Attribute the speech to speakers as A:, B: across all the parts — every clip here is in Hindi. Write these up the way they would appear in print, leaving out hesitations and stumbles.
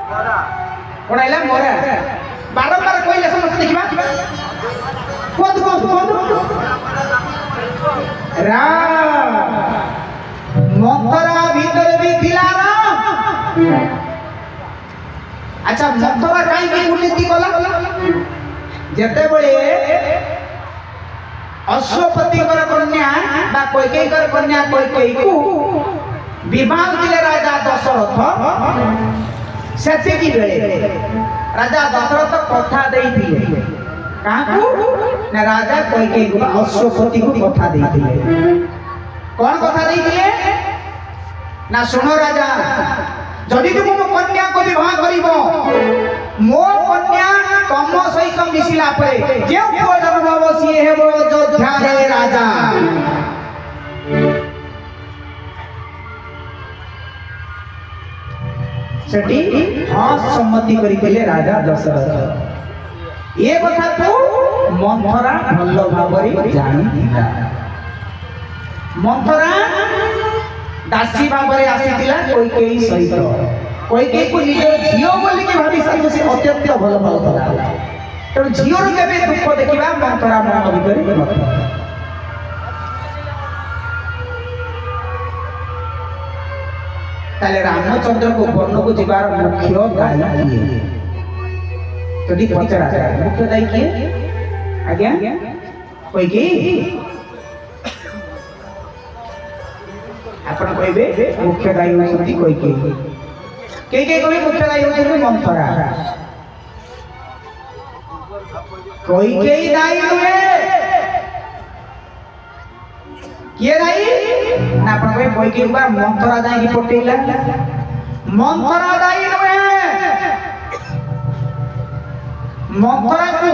A: पढ़ाइला मोरा बारंबार कहले समस्त देखिबा कौन राम मंथरा भीतर भी थिला राम। अच्छा मंथरा काई की उन्नति कला जेते बळे अश्वपति कर कन्या बा कैकेयी कर कन्या कैकेयी को विवाह दिले राजा दशरथ सेति की बेले राजा दशरथ कथा देइथिले काकू ना राजा कैकेयी को अश्वपति को कथा देइथिले। कौन कथा देइथिले ना सुनो राजा जदि तुम मो कन्या को विवाह करिवो मो कन्या तम सहित मिसिला परे जे पुओ जन्म हबो सिए हेबो अयोध्या रे राजा। सेठी हां सम्मति करिले राजा दशरथ। ए कथा तो मंथरा भल भाबरे जानि दिला। मंथरा दासी भाबरे आसीतिला कैकेयी सहित कैकेयी को निजर झियो बोली के भाबी से अत्यंत भल पाउतला तो झियोर केबे दुख देखिबा मंथरा मन भितरे नथि। ताले रामचंद्र को वन को जीवार मुख्य दायी किए तदी पचरा जाए मुख्य दायी किए आज्ञा कैकेयी आपण कहबे मुख्य दायी होती कैकेयी कैकेयी को मुख्य दायी होती मंथरा। कैकेयी दायी हुए किए दायी ना आपण कहबे कैकेयी बार मंथरा दायी की पटेला मंथरा दायी हुए। मंथरा को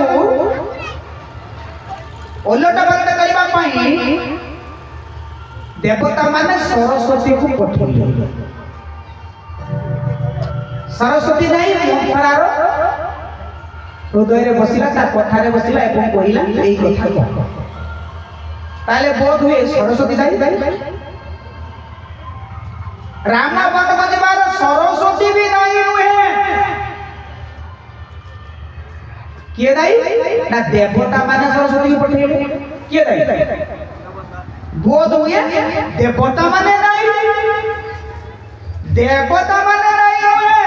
A: उलट पालट करबा पई देवता माने सरस्वती को पठेले। सरस्वती नहीं मंथरार हृदय रे बसिला ता कथा रे बसिला एवं कहिला एई कथा को ताले बोध हुए सरस्वती दाई राम बन बजबार सरस्वती भी दाई हुए किए दाई ना देवता माने सरस्वती को पठेले किए दाई बोध हुए देवता माने नहीं देवता माने नहीं हुए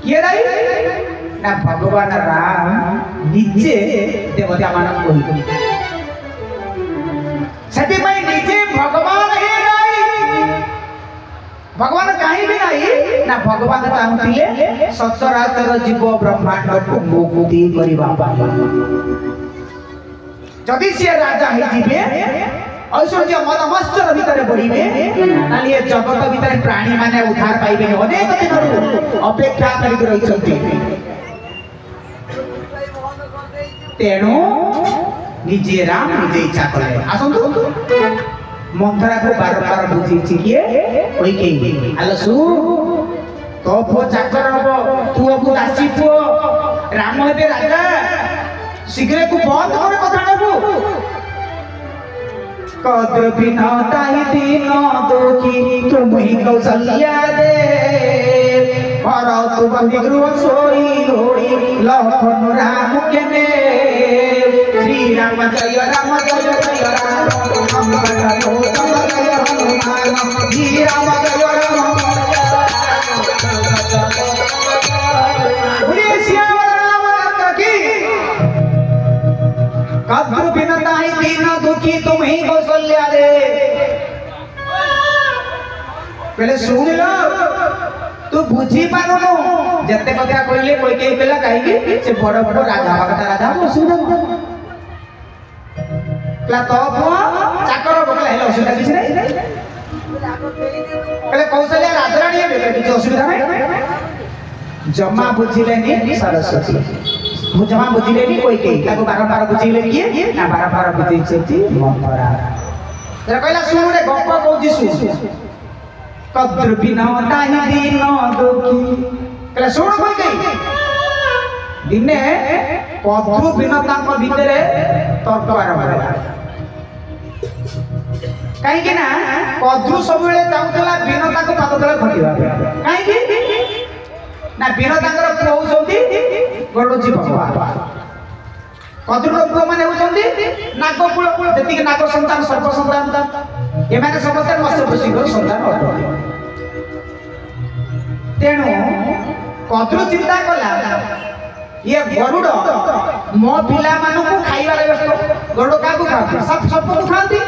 A: किए नहीं ना भगवान राम निजे देवता मानक कहि सेति पई निजे भगवान हे नहीं भगवान कहीं भी नहीं ना भगवान चाहूतिले सचराचर जीव ब्रह्मांड को मुक्ति करिबा जदि से राजा ही जीवे ऐश्वर्य मदमश्चर भीतर बढ़िबे ताली ए जगत भीतर प्राणी माने उद्धार पाइबे अनेक दिन अपेक्षा करि रहिछन्ति तेणु निजे राम निजे इच्छा करे आसंतु मंथरा को बारंबार बुझी किए कैकेयी आलसु तो पो चाकर हबो तू अबु दासी पो राम हेबे राजा शीघ्र को बंद करे कथा नेबु कद्र बिना ताहि दिन दुखी तुम ही कौशल्या दे भरत बंदी गृह सोई होई लखन राम के ने श्री राम जय राम हनुमान जय हनुमान श्री राम जय राम कद्र बिना ताहि दिन दुखी तुम ही कौशल्या दे। पहले सुन लो तू बुझी पारुनु जते कथा कहले कैकेयी पेला काहे से बड़ बड़ राजा भगता राजा असुविधा प्ला तो चाकर बकला हेलो असुविधा किछ नै पहले कौशल्या राजरानी हेबे किछ असुविधा नै जमा बुझिलेनी सरस्वती जमा बुझिलेनी कैकेयी ताको बारंबार बुझिले किए ना बारंबार बुझिछथि मंथरा जरा कहला सुन रे गप्प कहूची सुन कद्र बिना ताहि दिन दुखी कहला सुन कैकेयी दिने कद्र बिना ताको भितरे तर्क आरंभ होला कहीं ना कद्रु सब चाहूला विनता को पाद तले खटिया कहीं ना विनता पुआ होती गड़ुची भगवान कद्रुर पुआ मैंने होती नागकुल जी नाग सन्तान सर्प सन्तान एम समस्त मत्स्य ऋषि सन्तान अटते तेणु कद्रु चिंता कला ये गरुड़ मो पिला मानू खाइबार व्यस्त गरुड़ क्या खाते सब को खाती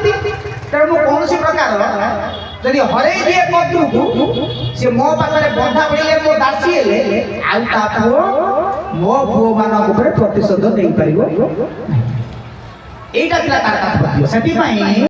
A: तेणु कौन प्रकार जदि हर दिए कद्रु को सी मो पाखे बंधा पड़े मो दासी हेले आउ मो पु मान प्रतिशोध नहीं पार यहीटा तार तात्पर्य से